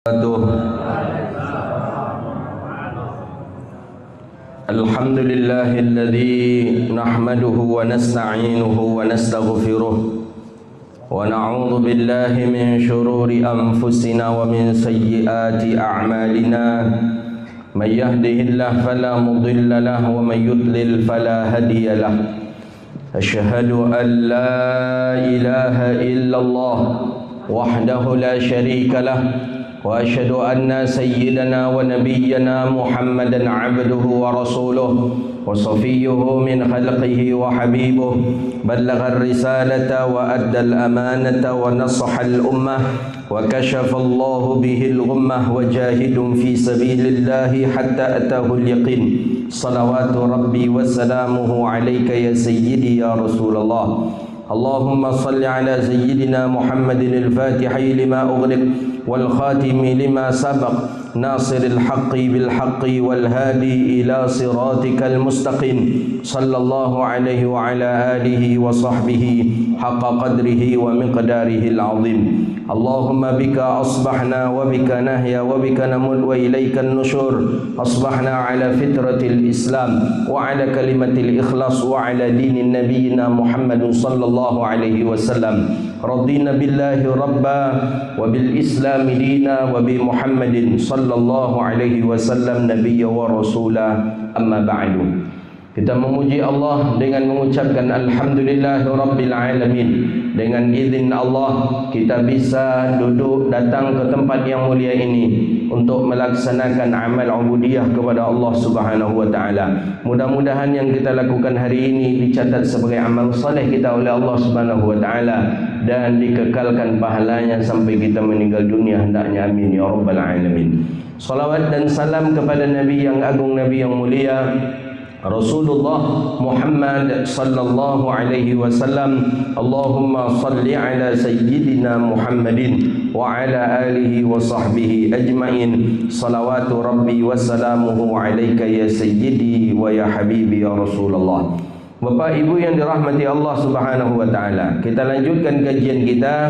Alhamdulillahilladzi nahmaduhu wa nasta'inuhu wa nastaghfiruh wa na'udzu billahi min shururi anfusina wa min sayyiati a'malina may yahdihillahu fala mudilla lahu wa may yudlil fala hadiya lahu asyhadu an la ilaha illallah wahdahu la syarika lahu وأشهد أن سيدنا ونبينا محمدا عبده ورسوله وصفيه من خلقه وحبيبه بلغ الرسالة وأدى الأمانة ونصح الأمة وكشف الله به الغمة وجاهد في سبيل الله حتى أتاه اليقين صلوات ربي وسلامه عليك يا سيدي يا رسول الله اللهم صل على سيدنا محمد الفاتح لما أغلق والخاتم لما سبق ناصر الحق بالحق والهادي إلى صراطك المستقيم صلى الله عليه وعلى آله وصحبه حق قدره ومقداره العظيم اللهم بك أصبحنا وبك نحيا وبك نموت وإليك النشور أصبحنا على فطرة الإسلام وعلى كلمة الإخلاص وعلى دين نبينا محمد صلى الله عليه وسلم رضينا بالله ربا وبالإسلام دينا وبمحمد صلى الله عليه وسلم نبيا ورسولا أما بعد. Kita memuji Allah dengan mengucapkan Alhamdulillahirabbil alamin. Dengan izin Allah kita bisa duduk datang ke tempat yang mulia ini untuk melaksanakan amal ubudiyah kepada Allah Subhanahu wa taala. Mudah-mudahan yang kita lakukan hari ini dicatat sebagai amal soleh kita oleh Allah Subhanahu wa taala dan dikekalkan pahalanya sampai kita meninggal dunia, hendaknya amin ya rabbal alamin. Salawat dan salam kepada Nabi yang agung, Nabi yang mulia Rasulullah Muhammad sallallahu alaihi wasallam. Allahumma salli ala sayyidina Muhammadin wa ala alihi wa sahbihi ajma'in. Salawatu rabbi wa salamuhu alaika ya sayyidi wa ya habibi ya Rasulullah. Bapak Ibu yang dirahmati Allah Subhanahu wa taala, kita lanjutkan kajian kita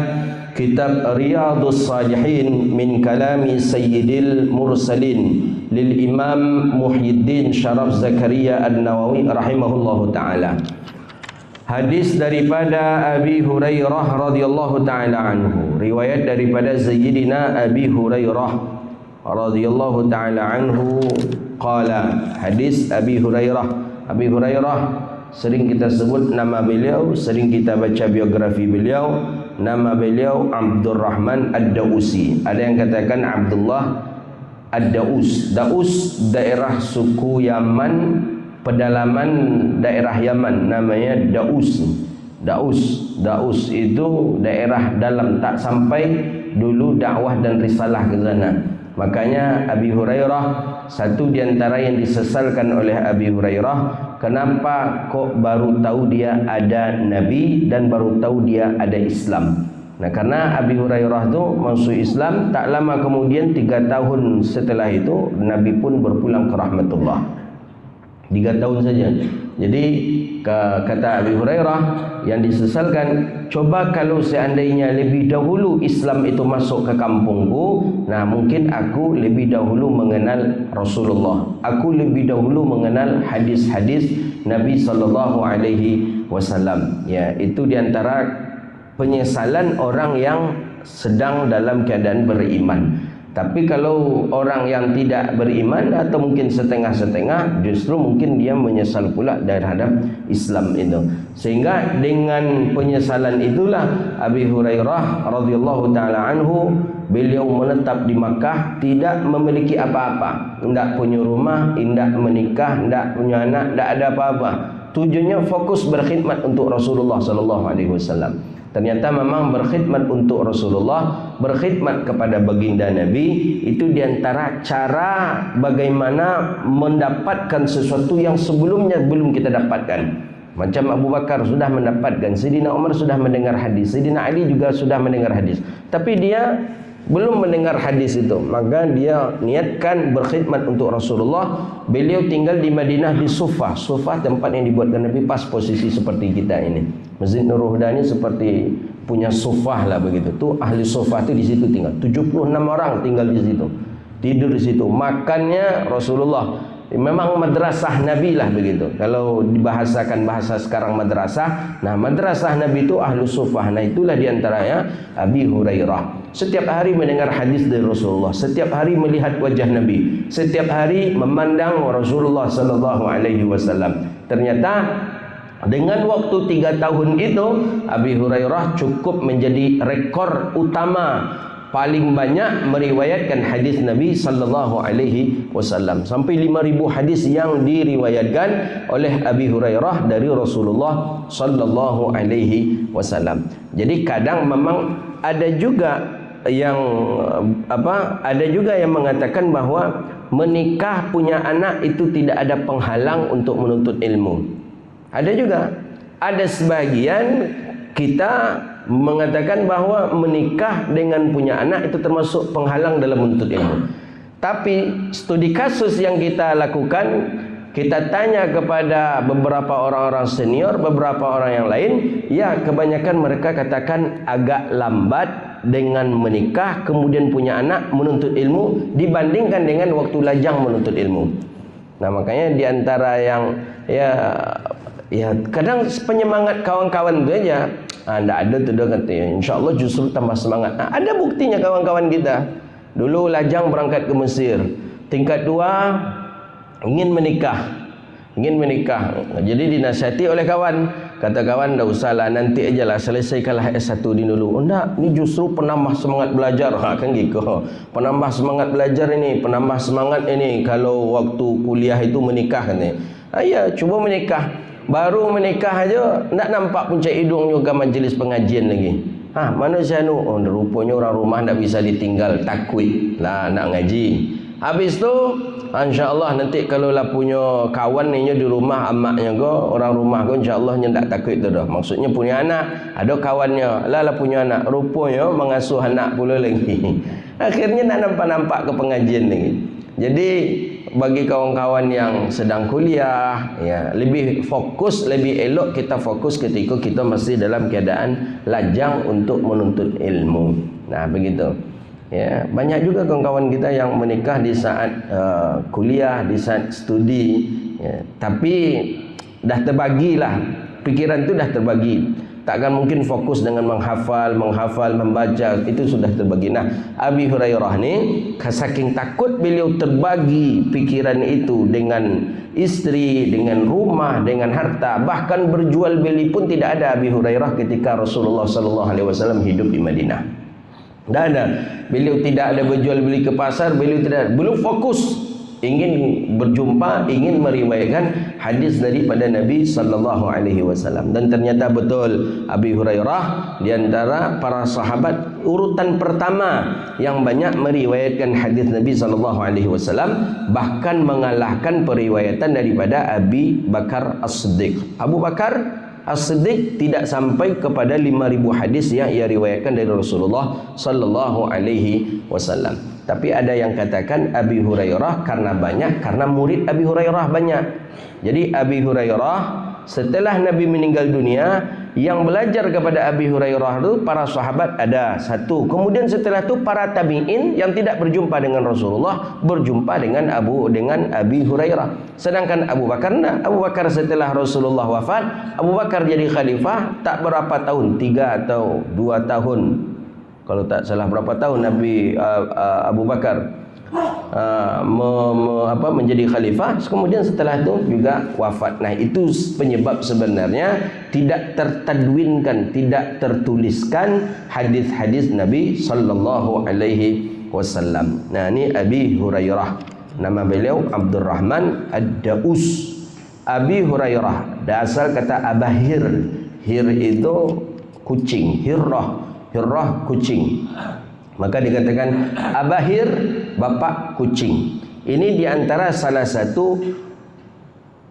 kitab Riyadhus Shalihin min kalami Sayyidil Mursalin lil Imam Muhyiddin Syaraf Zakaria An-Nawawi rahimahullahu taala. Hadis daripada Abi Hurairah radhiyallahu taala anhu, riwayat daripada Sayyidina Abi Hurairah radhiyallahu taala anhu qala. Hadis Abi Hurairah. Abi Hurairah sering kita sebut nama beliau, sering kita baca biografi beliau. Nama beliau Abdurrahman Ad-Dausi. Ada yang katakan Abdullah Ad-Daus. Daus daerah suku Yaman, pedalaman daerah Yaman, namanya Daus. Daus itu daerah dalam, tak sampai dulu dakwah dan risalah ke sana. Makanya Abi Hurairah, satu di antara yang disesalkan oleh Abi Hurairah, kenapa kok baru tahu dia ada Nabi dan baru tahu dia ada Islam. Nah, karena Abi Hurairah itu masuk Islam, tak lama kemudian 3 tahun setelah itu Nabi pun berpulang ke rahmatullah. 3 tahun saja. Jadi kata Abi Hurairah yang disesalkan, coba kalau seandainya lebih dahulu Islam itu masuk ke kampungku, nah mungkin aku lebih dahulu mengenal Rasulullah, aku lebih dahulu mengenal hadis-hadis Nabi sallallahu alaihi wasallam. Ya, itu diantara penyesalan orang yang sedang dalam keadaan beriman. Tapi kalau orang yang tidak beriman atau mungkin setengah-setengah, justru mungkin dia menyesal pula terhadap Islam itu. Sehingga dengan penyesalan itulah Abi Hurairah radhiyallahu taala anhu, beliau menetap di Makkah, tidak memiliki apa-apa, tidak punya rumah, tidak menikah, tidak punya anak, tidak ada apa-apa. Tujuannya fokus berkhidmat untuk Rasulullah sallallahu alaihi wasallam. Ternyata memang berkhidmat untuk Rasulullah, berkhidmat kepada baginda Nabi, itu diantara cara bagaimana mendapatkan sesuatu yang sebelumnya belum kita dapatkan. Macam Abu Bakar sudah mendapatkan, Sayyidina Umar sudah mendengar hadis, Sayyidina Ali juga sudah mendengar hadis, tapi dia belum mendengar hadis itu, maka dia niatkan berkhidmat untuk Rasulullah. Beliau tinggal di Madinah di Sufah. Sufah tempat yang dibuatkan Nabi, pas posisi seperti kita ini. Masjid Nurul Huda ini seperti punya Sufah lah begitu. Tu ahli Sufah tu di situ tinggal. 76 orang tinggal di situ. Tidur di situ. Makannya Rasulullah. Memang madrasah Nabi lah begitu. Kalau dibahasakan bahasa sekarang madrasah. Nah, madrasah Nabi itu ahlu Sufah. Nah, itulah diantaranya Abi Hurairah. Setiap hari mendengar hadis dari Rasulullah. Setiap hari melihat wajah Nabi. Setiap hari memandang Rasulullah sallallahu alaihi wasallam. Ternyata dengan waktu 3 tahun itu, Abi Hurairah cukup menjadi rekor utama paling banyak meriwayatkan hadis Nabi sallallahu alaihi wasallam. Sampai 5.000 hadis yang diriwayatkan oleh Abi Hurairah dari Rasulullah sallallahu alaihi wasallam. Jadi kadang memang ada juga yang mengatakan bahwa menikah punya anak itu tidak ada penghalang untuk menuntut ilmu. Ada juga, ada sebagian kita mengatakan bahwa menikah dengan punya anak itu termasuk penghalang dalam menuntut ilmu. Tapi studi kasus yang kita lakukan, kita tanya kepada beberapa orang-orang senior, beberapa orang yang lain, ya kebanyakan mereka katakan agak lambat dengan menikah kemudian punya anak menuntut ilmu dibandingkan dengan waktu lajang menuntut ilmu. Nah, makanya diantara yang ya kadang penyemangat kawan-kawan itu aja. Tidak ada tu dia kata, insya-Allah justru tambah semangat. Ada buktinya kawan-kawan kita. Dulu lajang berangkat ke Mesir. Tingkat 2 ingin menikah. Jadi dinasihati oleh kawan. Kata kawan, dah usahlah, nanti ajalah, selesaikanlah S1 ni dulu. Oh enggak, ni justru penambah semangat belajar. Kan gitu. Penambah semangat belajar ini, penambah semangat ini kalau waktu kuliah itu menikah katanya. Ya, cuba menikah. Baru menikah aja nak nampak puncak hidung juga majlis pengajian lagi. Mana saya oh, rupanya orang rumah tak bisa ditinggal, takut lah nak ngaji. Habis tu insya-Allah nanti kalau lah punya kawan ni di rumah amaknya go, orang rumah go insya-Allah nya tak takut tu dah. Maksudnya punya anak, ada kawannya, lah punya anak, rupanya mengasuh anak pula lagi. Akhirnya nak nampak-nampak ke pengajian lagi. Jadi bagi kawan-kawan yang sedang kuliah, ya, lebih fokus, lebih elok kita fokus ketika kita masih dalam keadaan lajang untuk menuntut ilmu. Nah, begitu. Ya, banyak juga kawan-kawan kita yang menikah di saat kuliah, di saat studi, ya, tapi dah terbagilah, pikiran itu dah terbagi. Takkan mungkin fokus dengan menghafal, membaca, itu sudah terbagi. Nah, Abi Hurairah ni saking takut beliau terbagi pikiran itu dengan istri, dengan rumah, dengan harta, bahkan berjual beli pun tidak ada Abi Hurairah ketika Rasulullah sallallahu alaihi wasallam hidup di Madinah. Tidak ada. Beliau tidak ada berjual beli ke pasar, beliau fokus ingin berjumpa, ingin meriwayatkan hadis daripada Nabi sallallahu alaihi wasallam. Dan ternyata betul Abi Hurairah di antara para sahabat urutan pertama yang banyak meriwayatkan hadis Nabi sallallahu alaihi wasallam, bahkan mengalahkan periwayatan daripada Abi Bakar As-Siddiq. Abu Bakar As-Siddiq tidak sampai kepada 5.000 hadis yang ia riwayatkan dari Rasulullah sallallahu alaihi wasallam. Tapi ada yang katakan Abi Hurairah karena banyak, karena murid Abi Hurairah banyak. Jadi Abi Hurairah setelah Nabi meninggal dunia, yang belajar kepada Abi Hurairah itu para sahabat ada satu. Kemudian setelah itu para tabi'in yang tidak berjumpa dengan Rasulullah berjumpa dengan Abi Hurairah. Sedangkan Abu Bakar enggak. Abu Bakar setelah Rasulullah wafat, Abu Bakar jadi khalifah tak berapa tahun, 3 atau 2 tahun. Kalau tak salah berapa tahun Nabi Abu Bakar menjadi khalifah, kemudian setelah itu juga wafat. Nah, itu penyebab sebenarnya tidak tertadwinkan, tidak tertuliskan hadis-hadis Nabi sallallahu alaihi wasallam. Nah, ini Abi Hurairah. Nama beliau Abdurrahman Ad-Daus. Abi Hurairah asal kata abahir. Hir itu kucing, hirrah kucing. Maka dikatakan abahir, bapak kucing. Ini diantara salah satu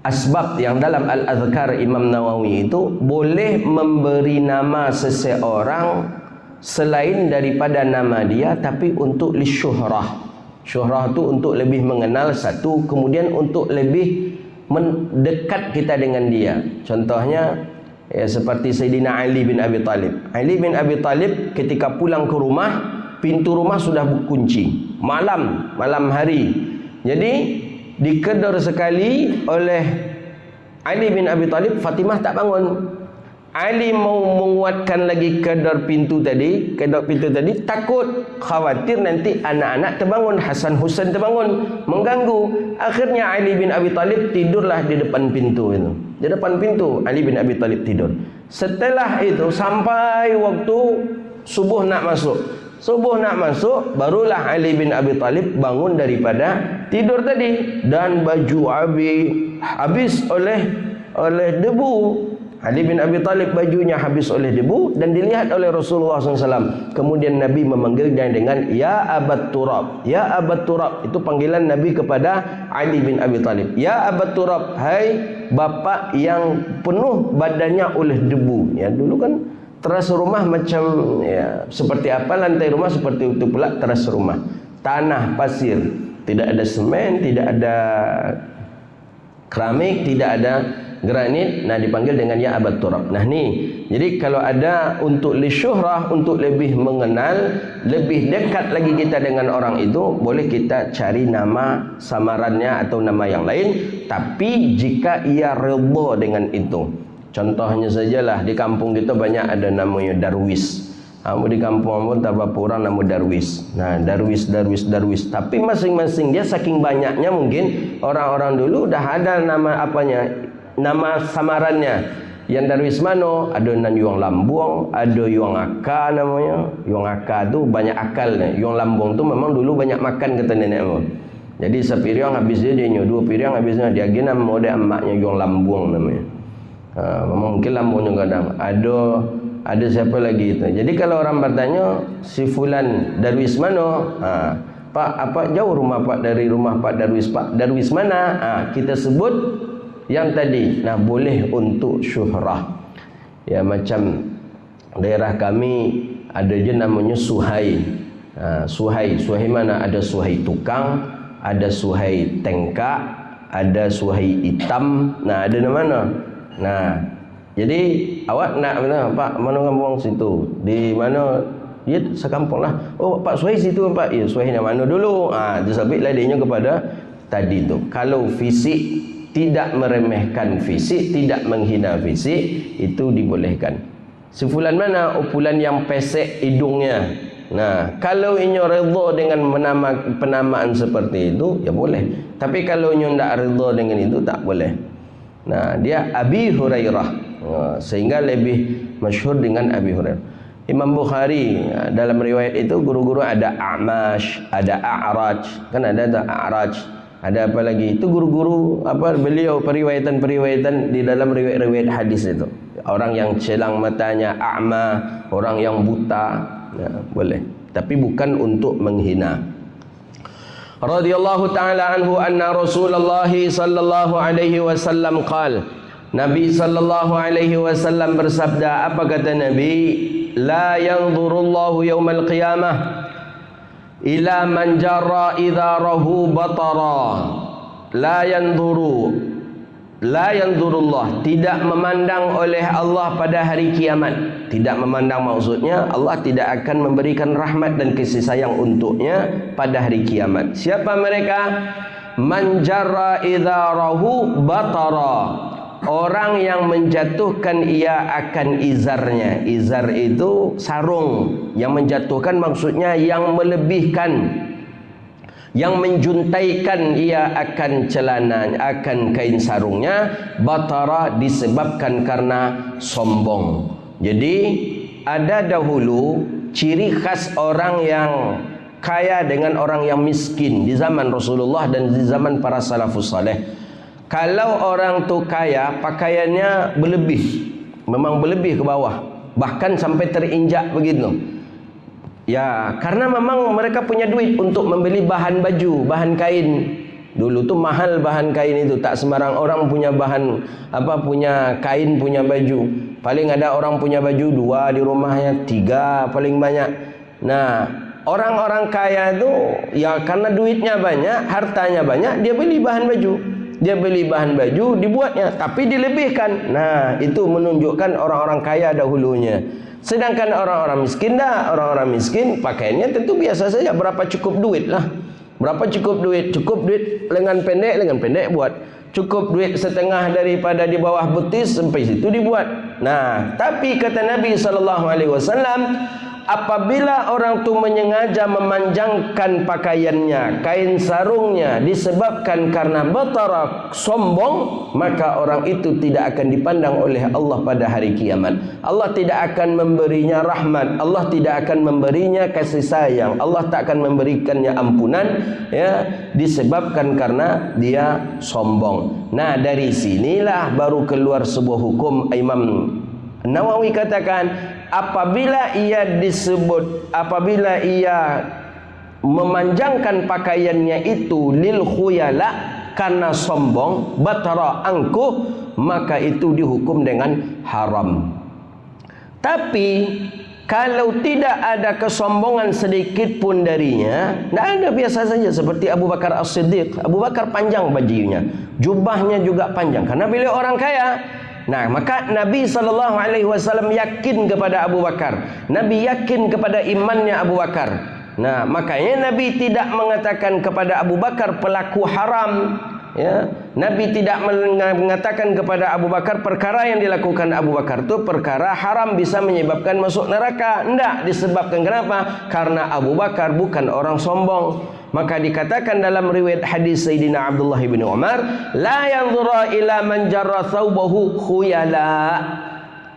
asbab yang dalam Al-Azkar Imam Nawawi itu boleh memberi nama seseorang selain daripada nama dia, tapi untuk lisyuhrah. Syuhrah tu untuk lebih mengenal satu, kemudian untuk lebih mendekat kita dengan dia. Contohnya ya, seperti Sayyidina Ali bin Abi Talib. Ali bin Abi Talib ketika pulang ke rumah, pintu rumah sudah kunci, malam hari. Jadi dikedor sekali oleh Ali bin Abi Talib, Fatimah tak bangun. Ali mau menguatkan lagi kedor pintu tadi, takut khawatir nanti anak-anak terbangun, Hasan Husain terbangun, mengganggu. Akhirnya Ali bin Abi Talib tidurlah di depan pintu itu. Di depan pintu Ali bin Abi Talib tidur. Setelah itu sampai waktu subuh nak masuk, barulah Ali bin Abi Talib bangun daripada tidur tadi, dan baju habis oleh debu. Ali bin Abi Talib bajunya habis oleh debu dan dilihat oleh Rasulullah SAW. Kemudian Nabi memanggilnya dengan Ya Abat Turab. Ya Abat Turab itu panggilan Nabi kepada Ali bin Abi Talib. Ya Abat Turab, hai bapak yang penuh badannya oleh debu. Ya, dulu kan teras rumah macam ya, seperti apa lantai rumah, seperti itu pula teras rumah. Tanah pasir, tidak ada semen, tidak ada keramik, tidak ada granit. Nah, dipanggil dengan Ya Abat Turab. Nah ni, jadi kalau ada untuk lisyuhrah, untuk lebih mengenal, lebih dekat lagi kita dengan orang itu, boleh kita cari nama samarannya atau nama yang lain, tapi jika ia redha dengan itu. Contohnya sajalah di kampung kita banyak ada namanya Darwis. Di kampung pun tak berapa orang nama Darwis. Nah, Darwis. Tapi masing-masing dia saking banyaknya, mungkin orang-orang dulu dah ada nama apanya, nama samarannya. Yang Darwis mano, ada nan Yuang Lambung, ada Yuang Aka namanya. Yuang Aka tu banyak akalnya. Yuang Lambung tu memang dulu banyak makan kata nenekmu. Jadi sepiriang habis dia nyo, dua piriang habisnya dia gina mode emaknya Yuang Lambung namanya. Mungkin lambungnya kadang. Ada siapa lagi itu. Jadi kalau orang bertanya si fulan Darwis mano, Pak, apa jauh rumah Pak dari rumah Pak Darwis? Pak Darwis mana? Kita sebut yang tadi. Nah, boleh untuk syuhrah. Ya, macam daerah kami ada je namanya Suhai. Suhai mana? Ada Suhai tukang, ada Suhai tengkak, ada Suhai hitam. Nah, ada di mana? Nah, jadi awak nak Pak, mana kampung situ? Di mana? Ya, sekampung lah. Oh, Pak Suhai situ Pak. Ya, Suhai yang mana dulu? Disebut ladainya kepada tadi tu. Kalau fisik, tidak meremehkan fisik, tidak menghina fisik, itu dibolehkan. Sefulan mana? Fulan yang pesek hidungnya. Nah, kalau inyo redha dengan penamaan seperti itu, ya boleh. Tapi kalau inyo tidak redha dengan itu, tak boleh. Nah, dia Abi Hurairah, sehingga lebih masyhur dengan Abi Hurairah. Imam Bukhari dalam riwayat itu guru-guru ada A'mash, ada A'raj, kan ada A'raj, ada apa lagi? Itu guru-guru apa beliau periwayatan di dalam riwayat hadis itu. Orang yang celang matanya, a'ma, orang yang buta, ya, boleh. Tapi bukan untuk menghina. Radhiyallahu ta'ala anhu anna Rasulullah sallallahu alaihi wasallam qala, Nabi sallallahu alaihi wasallam bersabda, apa kata Nabi? La yanzurullahu yaumal qiyamah ila man jarra idharahu batara. La yanzurullah, tidak memandang oleh Allah pada hari kiamat. Tidak memandang maksudnya Allah tidak akan memberikan rahmat dan kasih sayang untuknya pada hari kiamat. Siapa mereka? Man jarra idharahu batara, orang yang menjatuhkan ia akan izarnya. Izar itu sarung. Yang menjatuhkan maksudnya yang melebihkan, yang menjuntaikan ia akan celana, akan kain sarungnya. Batara disebabkan karena sombong. Jadi ada dahulu ciri khas orang yang kaya dengan orang yang miskin di zaman Rasulullah dan di zaman para salafus saleh. Kalau orang tu kaya, pakaiannya berlebih, memang berlebih ke bawah, bahkan sampai terinjak begitu. Ya, karena memang mereka punya duit untuk membeli bahan baju, bahan kain. Dulu tu mahal bahan kain itu, tak sembarang orang punya bahan punya kain, punya baju. Paling ada orang punya baju 2 di rumahnya, 3 paling banyak. Nah, orang-orang kaya itu ya karena duitnya banyak, hartanya banyak, dia beli bahan baju. Dia beli bahan baju, dibuatnya, tapi dilebihkan. Nah, itu menunjukkan orang-orang kaya dahulunya. Sedangkan orang-orang miskin dah, orang-orang miskin pakaiannya tentu biasa saja. Berapa cukup duit lah. Berapa cukup duit? Cukup duit lengan pendek buat. Cukup duit setengah daripada di bawah betis sampai situ dibuat. Nah, tapi kata Nabi SAW, apabila orang tu menyengaja memanjangkan pakaiannya, kain sarungnya, disebabkan karena batara, sombong, maka orang itu tidak akan dipandang oleh Allah pada hari kiamat. Allah tidak akan memberinya rahmat, Allah tidak akan memberinya kasih sayang, Allah tak akan memberikannya ampunan, ya, disebabkan karena dia sombong. Nah, dari sinilah baru keluar sebuah hukum. Imam Nawawi katakan, apabila ia memanjangkan pakaiannya itu lil khuyala, karena sombong, batara angkuh, maka itu dihukum dengan haram. Tapi kalau tidak ada kesombongan sedikit pun darinya, tidak ada, biasa saja, seperti Abu Bakar As-Siddiq. Abu Bakar panjang bajunya, jubahnya juga panjang karena beliau orang kaya. Nah, maka Nabi SAW yakin kepada Abu Bakar. Nabi yakin kepada imannya Abu Bakar. Nah, makanya Nabi tidak mengatakan kepada Abu Bakar pelaku haram. Ya, Nabi tidak mengatakan kepada Abu Bakar perkara yang dilakukan Abu Bakar itu perkara haram bisa menyebabkan masuk neraka. Tidak, disebabkan kenapa? Karena Abu Bakar bukan orang sombong. Maka dikatakan dalam riwayat hadis Sayyidina Abdullah bin Umar, la yanzura ila man jarra thawbahu khuyala.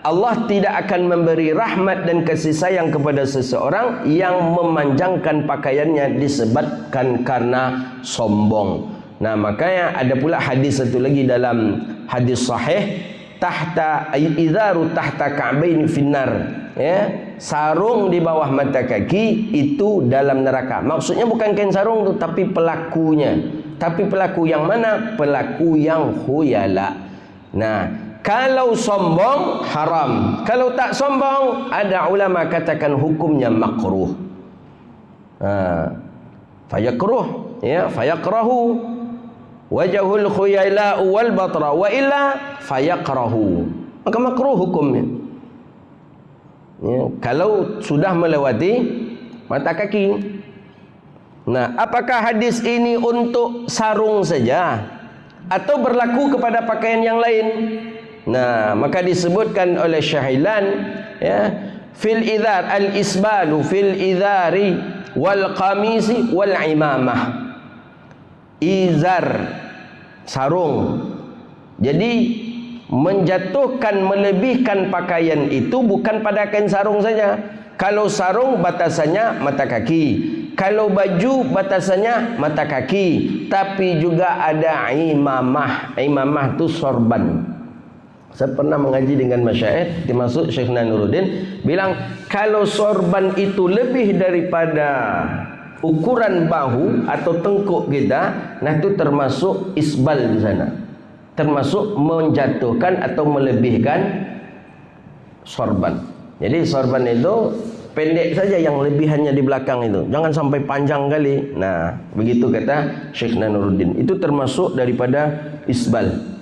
Allah tidak akan memberi rahmat dan kasih sayang kepada seseorang yang memanjangkan pakaiannya disebabkan karena sombong. Nah, makanya ada pula hadis satu lagi dalam hadis sahih, tahta idzaru tahta ka'bain finnar, ya, sarung di bawah mata kaki itu dalam neraka. Maksudnya bukan kain sarung itu, tapi pelakunya. Tapi pelaku yang mana? Pelaku yang khuyala. Nah, kalau sombong haram, kalau tak sombong ada ulama katakan hukumnya makruh. Fayakruh, ya, fayakrahu wajahul khuyala wal batra, wa illa fayakrahu, maka makruh hukumnya. Ya, kalau sudah melewati mata kaki. Nah, apakah hadis ini untuk sarung saja atau berlaku kepada pakaian yang lain? Nah, maka disebutkan oleh Syahilan, ya, fil idhar al isbalu fil idhari wal qamisi wal imamah. Izar, sarung. Jadi menjatuhkan, melebihkan pakaian itu bukan pada kain sarung saja. Kalau sarung batasannya mata kaki, kalau baju batasannya mata kaki, tapi juga ada imamah. Imamah itu sorban. Saya pernah mengaji dengan masyayikh, termasuk Syekh Nuruddin, bilang kalau sorban itu lebih daripada ukuran bahu atau tengkuk kita, nah itu termasuk isbal di sana, termasuk menjatuhkan atau melebihkan sorban. Jadi sorban itu pendek saja, yang lebihannya di belakang itu, jangan sampai panjang kali. Nah, begitu kata Syekh Nuruddin, itu termasuk daripada isbal.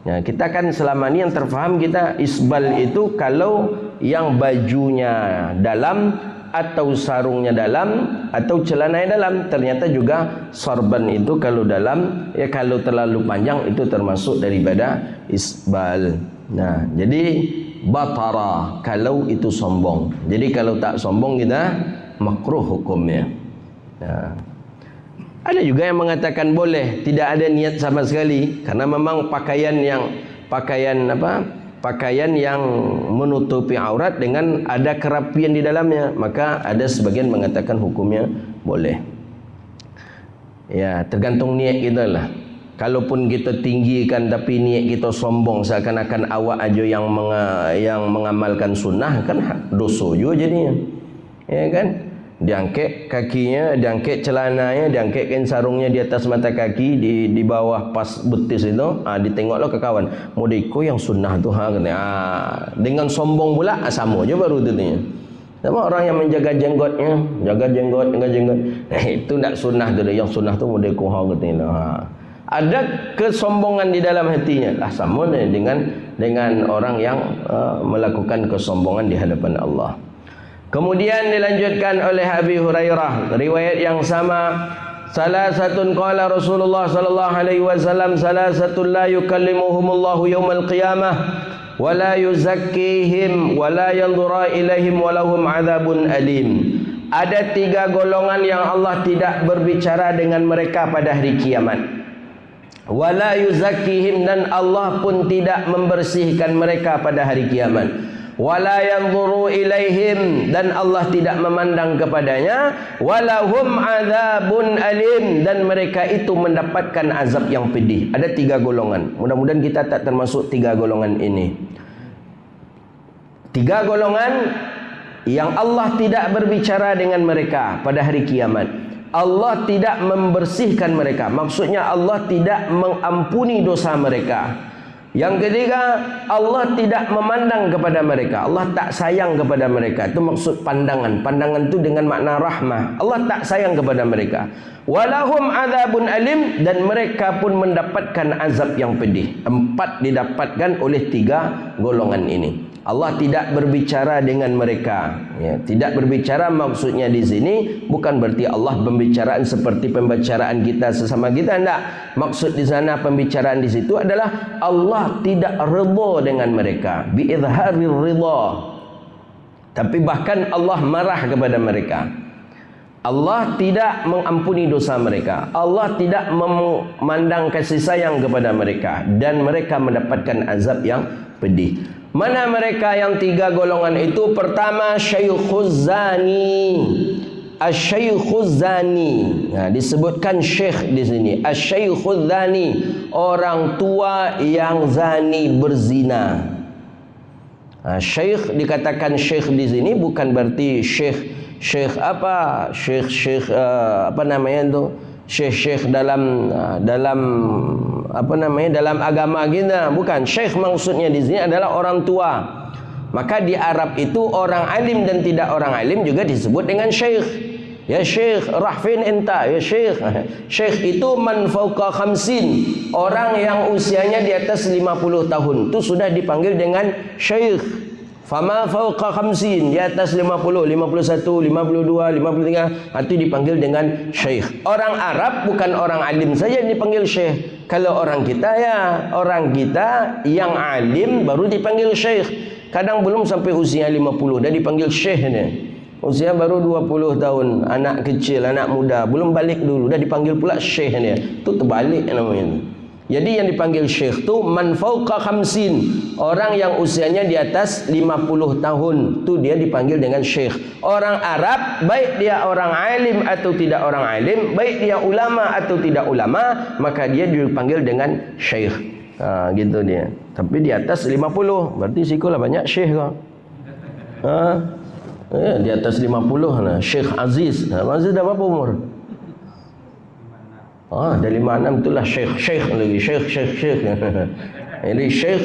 Nah, kita kan selama ini yang terfaham kita isbal itu kalau yang bajunya dalam atau sarungnya dalam atau celananya dalam. Ternyata juga sorban itu kalau dalam, ya kalau terlalu panjang itu termasuk daripada isbal. Nah, jadi batara kalau itu sombong. Jadi kalau tak sombong kita makruh hukumnya. Nah, ada juga yang mengatakan boleh, tidak ada niat sama sekali, karena memang pakaian yang menutupi aurat dengan ada kerapian di dalamnya, maka ada sebagian mengatakan hukumnya boleh. Ya, tergantung niat kita lah. Kalaupun kita tinggikan tapi niat kita sombong, seakan-akan awak aja yang mengamalkan sunnah, kan dosa juga jadinya. Ya kan? Diangkat kakinya, diangkat celananya, diangkat kain sarungnya di atas mata kaki, di bawah pas betis itu. Ditengoklah ke kawan. Modeko yang sunnah tu dengan sombong pula sama je baru tu tanya. Sama orang yang menjaga jenggotnya, jaga jenggot. Itu tak sunnah tu. Yang sunnah tu modeko katanya. Ada kesombongan di dalam hatinya. Sama dengan orang yang melakukan kesombongan di hadapan Allah. Kemudian dilanjutkan oleh Abi Hurairah, riwayat yang sama, salasatun qala Rasulullah sallallahu alaihi wasallam, salasatun la yukallimuhumullahu yaumal qiyamah wa la yuzakkihim wa la yanzura ilaihim wa lahum adzabun alim. Ada 3 golongan yang Allah tidak berbicara dengan mereka pada hari kiamat. Wa la yuzakkihim, dan Allah pun tidak membersihkan mereka pada hari kiamat. Wala yanzuru ilaihim, dan Allah tidak memandang kepadanya. Walahum adzabun alim, dan mereka itu mendapatkan azab yang pedih. Ada 3 golongan. Mudah-mudahan kita tak termasuk 3 golongan ini. 3 golongan yang Allah tidak berbicara dengan mereka pada hari kiamat. Allah tidak membersihkan mereka. Maksudnya Allah tidak mengampuni dosa mereka. Yang ketiga, Allah tidak memandang kepada mereka. Allah tak sayang kepada mereka. Itu maksud pandangan. Pandangan itu dengan makna rahmah. Allah tak sayang kepada mereka. Walahum adzabun alim, dan mereka pun mendapatkan azab yang pedih. 4 didapatkan oleh 3 golongan ini. Allah tidak berbicara dengan mereka. Tidak berbicara maksudnya di sini bukan berarti Allah pembicaraan seperti pembicaraan kita sesama kita, tidak. Maksud di sana pembicaraan di situ adalah Allah tidak redha dengan mereka, bi izharir ridha. Tapi bahkan Allah marah kepada mereka. Allah tidak mengampuni dosa mereka. Allah tidak memandang kasih sayang kepada mereka, dan mereka mendapatkan azab yang pedih. Mana mereka yang 3 golongan itu? Pertama, syaikhuz zani. Asy-syaikhuz zani. Disebutkan syekh di sini. Asy-syaikhuz zani, orang tua yang zani, berzina. Syekh, dikatakan syekh di sini bukan berarti syekh apa? Syekh apa namanya itu? Syekh dalam apa namanya, dalam agama kita, bukan. Syekh maksudnya di sini adalah orang tua. Maka di Arab itu orang alim dan tidak orang alim juga disebut dengan syekh. Ya syekh, rahfin enta, ya syekh. Syekh itu man fauqa khamsin, orang yang usianya di atas 50 tahun itu sudah dipanggil dengan syekh. Fama fauqa khamsin, di atas 50, 51, 52, 53, itu dipanggil dengan syekh. Orang Arab bukan orang alim saja dipanggil syekh. Kalau orang kita, ya orang kita yang alim baru dipanggil syekh. Kadang belum sampai usia 50 dah dipanggil syekh ni. Usia baru 20 tahun, anak kecil, anak muda, belum balik dulu dah dipanggil pula syekh ni. Itu terbalik namanya. Jadi yang dipanggil syekh tu man fauqa khamsin, orang yang usianya di atas 50 tahun, tu dia dipanggil dengan syekh. Orang Arab, baik dia orang alim atau tidak orang alim, baik dia ulama atau tidak ulama, maka dia dipanggil dengan syekh. Gitu dia. Tapi di atas 50, berarti sikolah banyak syekh kau. Di atas 50 lah. Syekh Aziz. Aziz dah berapa umur? Dari 56 itulah syekh lagi. Syekh. Jadi syekh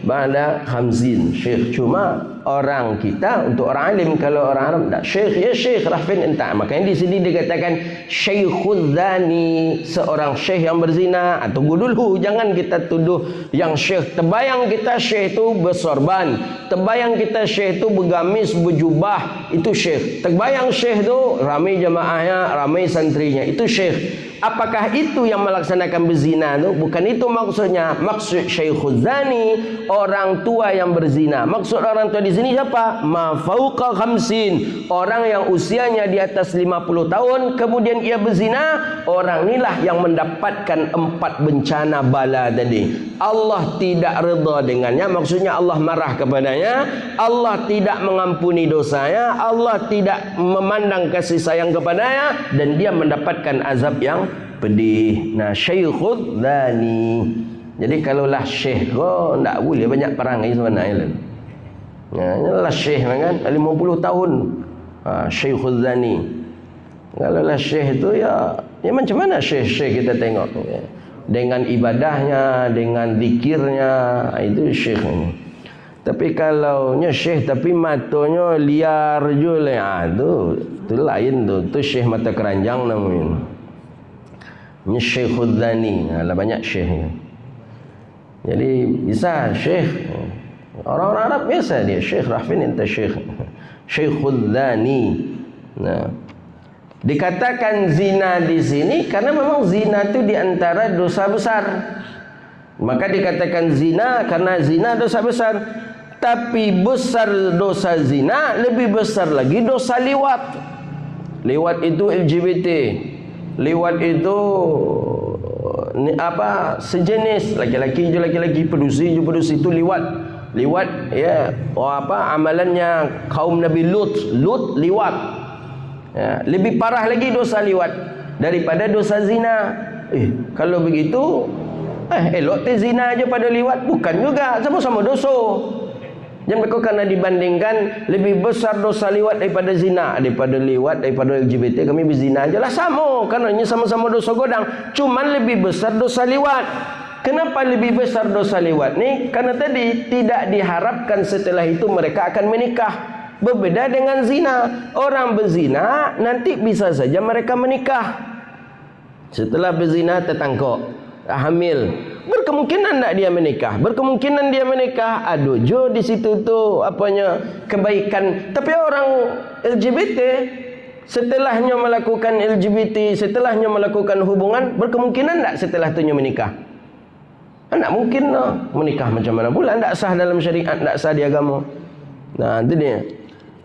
ba'da khamsin, syekh. Cuma orang kita, untuk orang alim, kalau orang Arab tak syekh, ya syekh rahfin enta. Makanya di sini dikatakan syaikhuz zani, seorang syekh yang berzina. Tunggu dulu, jangan kita tuduh yang syekh. Terbayang kita syekh itu bersorban, terbayang kita syekh itu bergamis, berjubah, itu syekh. Terbayang syekh itu ramai jemaahnya, ramai santrinya, itu syekh. Apakah itu yang melaksanakan berzina tu? Bukan itu maksudnya. Maksud syaikhuz zani, orang tua yang berzina. Maksud orang tua di sini siapa? Ma fauqa khamsin, orang yang usianya di atas 50 tahun kemudian ia berzina. Orang inilah yang mendapatkan 4 bencana bala tadi. Allah tidak redha dengannya, maksudnya Allah marah kepadanya. Allah tidak mengampuni dosanya, Allah tidak memandang kasih sayang kepadanya, dan dia mendapatkan azab yang pedih. Nah, syaikhuz zani. Jadi kalaulah syekh kau tak boleh banyak perangai sebenarnya. Inilah syekh kan 50 tahun. Syaikhuz zani. Kalau lah syekh itu ya macam mana syekh kita tengok ya. Dengan ibadahnya, dengan zikirnya, itu syekh ini. Tapi kalau syekh tapi matanya liar je lah, tu lain tu. Tu syekh mata keranjang namanya. Syekh Khudzani, lah banyak syekh ni. Jadi bisa syekh. Orang-orang Arab biasa dia syekh Rafin ente syekh. Syekh Khudzani. Nah, dikatakan zina di sini karena memang zina itu di antara dosa besar. Maka dikatakan zina karena zina dosa besar. Tapi besar dosa zina, lebih besar lagi dosa liwat. Liwat itu LGBT. Liwat itu sejenis laki-laki je laki-laki, pedusi je pedusi, itu liwat. Liwat ya, amalannya kaum Nabi Lut liwat. Ya, lebih parah lagi dosa liwat daripada dosa zina. Kalau begitu elok zina aja pada liwat, bukan juga, sama-sama dosa. Jangan berkau karena dibandingkan lebih besar dosa liwat daripada zina, daripada liwat, daripada LGBT, kami berzina aja lah, sama. Karena ini sama-sama dosa godang, cuman lebih besar dosa liwat. Kenapa lebih besar dosa liwat ni? Karena tadi tidak diharapkan setelah itu mereka akan menikah. Berbeda dengan zina. Orang berzina nanti bisa saja mereka menikah. Setelah berzina tertangkap, hamil, berkemungkinan tak dia menikah. Berkemungkinan dia menikah. Aduh, jo di situ tu kebaikan. Tapi orang LGBT setelahnya melakukan LGBT, setelahnya melakukan hubungan, berkemungkinan tak setelah tu menikah? Tak mungkin lah. Menikah macam mana pula? Tak sah dalam syariat, tak sah di agama. Nah, itu dia.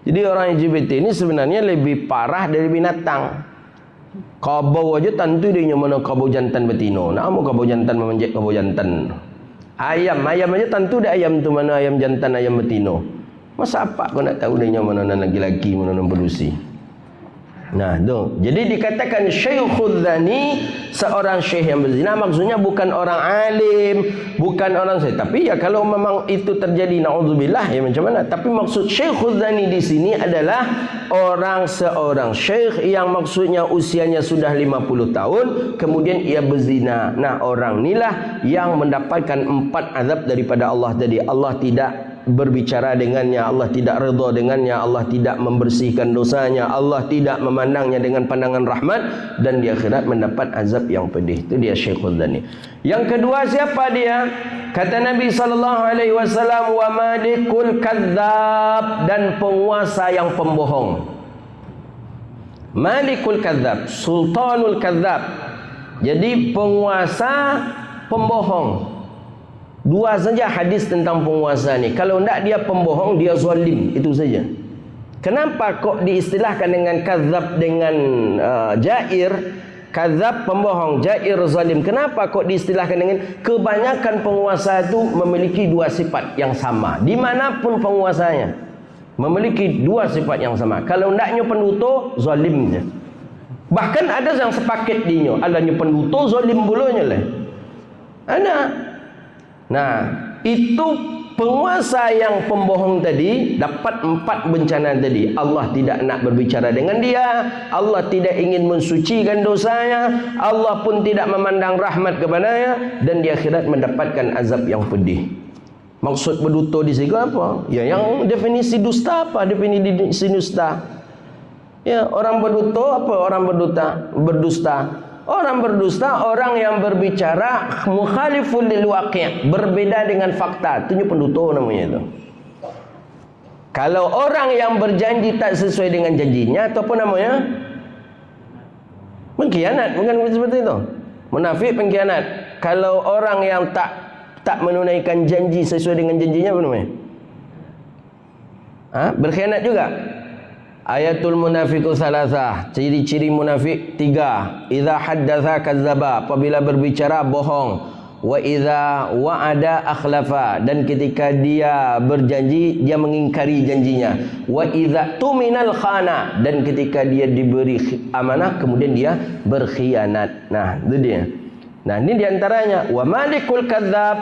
Jadi orang LGBT ini sebenarnya lebih parah dari binatang. Kabau aja tentu dia mana kabau jantan betina. Nak mau kabau jantan memanjat kabau jantan. Ayam aja tentu dia ayam tu mana ayam jantan, ayam betina. Masa apa kau nak tahu dia mana laki-laki, mana pedusi? Nah, tu. Jadi dikatakan Syekh Khudzani seorang syekh yang berzina, maksudnya bukan orang alim, bukan orang saya. Tapi ya kalau memang itu terjadi, naudzubillah, ya macam mana? Tapi maksud Syekh Khudzani di sini adalah seorang syekh yang maksudnya usianya sudah 50 tahun, kemudian ia berzina. Nah, orang inilah yang mendapatkan 4 azab daripada Allah tadi. Allah tidak berbicara dengannya, Allah tidak redha dengannya, Allah tidak membersihkan dosanya, Allah tidak memandangnya dengan pandangan rahmat, dan di akhirat mendapat azab yang pedih. Itu dia Syekh Khudzani. Yang kedua, siapa dia? Kata Nabi SAW, wa malikul kadzab, dan penguasa yang pembohong. Malikul kadzab, sultanul kadzab. Jadi penguasa pembohong. Dua saja hadis tentang penguasa ni. Kalau tidak dia pembohong, dia zalim, itu saja. Kenapa kok diistilahkan dengan kadzab dengan jair? Kadzab pembohong, jair zalim. Kenapa kok diistilahkan dengan? Kebanyakan penguasa itu memiliki dua sifat yang sama. Dimanapun penguasanya memiliki dua sifat yang sama. Kalau ndaknya penduto, zalim je. Bahkan ada yang sepaket dinyo, adanya penduto, zalim bulunya lah. Ada. Nah, itu penguasa yang pembohong tadi dapat 4 bencana tadi. Allah tidak nak berbicara dengan dia, Allah tidak ingin mensucikan dosanya, Allah pun tidak memandang rahmat kepadanya, dan di akhirat mendapatkan azab yang pedih. Maksud berdusta di sini apa? Ya, yang definisi dusta apa? Definisi dusta. Ya, orang berdusta apa? Orang berdusta. Orang berdusta, orang yang berbicara mukhaliful lil waqi', berbeda dengan fakta. Itu pendusta namanya itu. Kalau orang yang berjanji tak sesuai dengan janjinya, atau apa namanya? Pengkhianat, bukan seperti itu. Munafik, pengkhianat. Kalau orang yang tak menunaikan janji sesuai dengan janjinya, apa namanya? Berkhianat juga. Ayatul munafiqu salasah, ciri-ciri munafik 3. Idza haddatsa kadzdzaba, apabila berbicara bohong. Wa idza wa'ada akhlafa, dan ketika dia berjanji dia mengingkari janjinya. Wa idza tuminal khana, dan ketika dia diberi amanah kemudian dia berkhianat. Nah, itu dia. Nah, ini diantaranya wa malikul kadzdzab,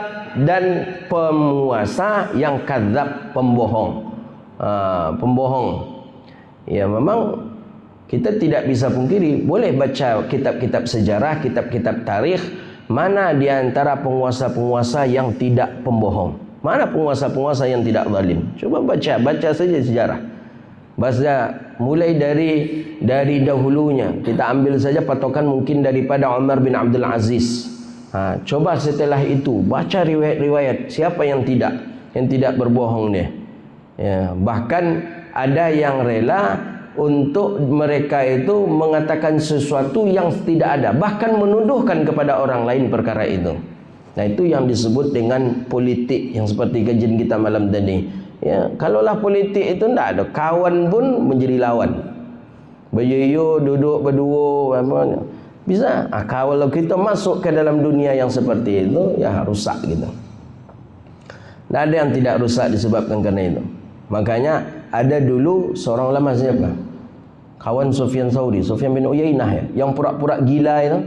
dan penguasa yang kadzdzab, pembohong. Pembohong. Ya, memang Kita tidak bisa pungkiri, boleh baca kitab-kitab sejarah, kitab-kitab tarikh, mana di antara penguasa-penguasa yang tidak pembohong, mana penguasa-penguasa yang tidak zalim. Coba baca saja sejarah. Baca mulai dari dahulunya. Kita ambil saja patokan mungkin daripada Umar bin Abdul Aziz. Coba setelah itu baca riwayat-riwayat, siapa yang tidak berbohong dia. Ya, bahkan ada yang rela untuk mereka itu mengatakan sesuatu yang tidak ada, bahkan menuduhkan kepada orang lain perkara itu. Nah, itu yang disebut dengan politik, yang seperti kajian kita malam tadi. Ya, kalaulah politik itu tidak ada, kawan pun menjadi lawan. Beryoyo, duduk berdua, apa bisa. Kalau kita masuk ke dalam dunia yang seperti itu, ya rusak gitu. Tidak ada yang tidak rusak disebabkan karena itu. Makanya ada dulu seorang ulama siapa? Kawan Sufyan Tsauri, Sufyan bin Uyainah ya, yang pura-pura gila itu,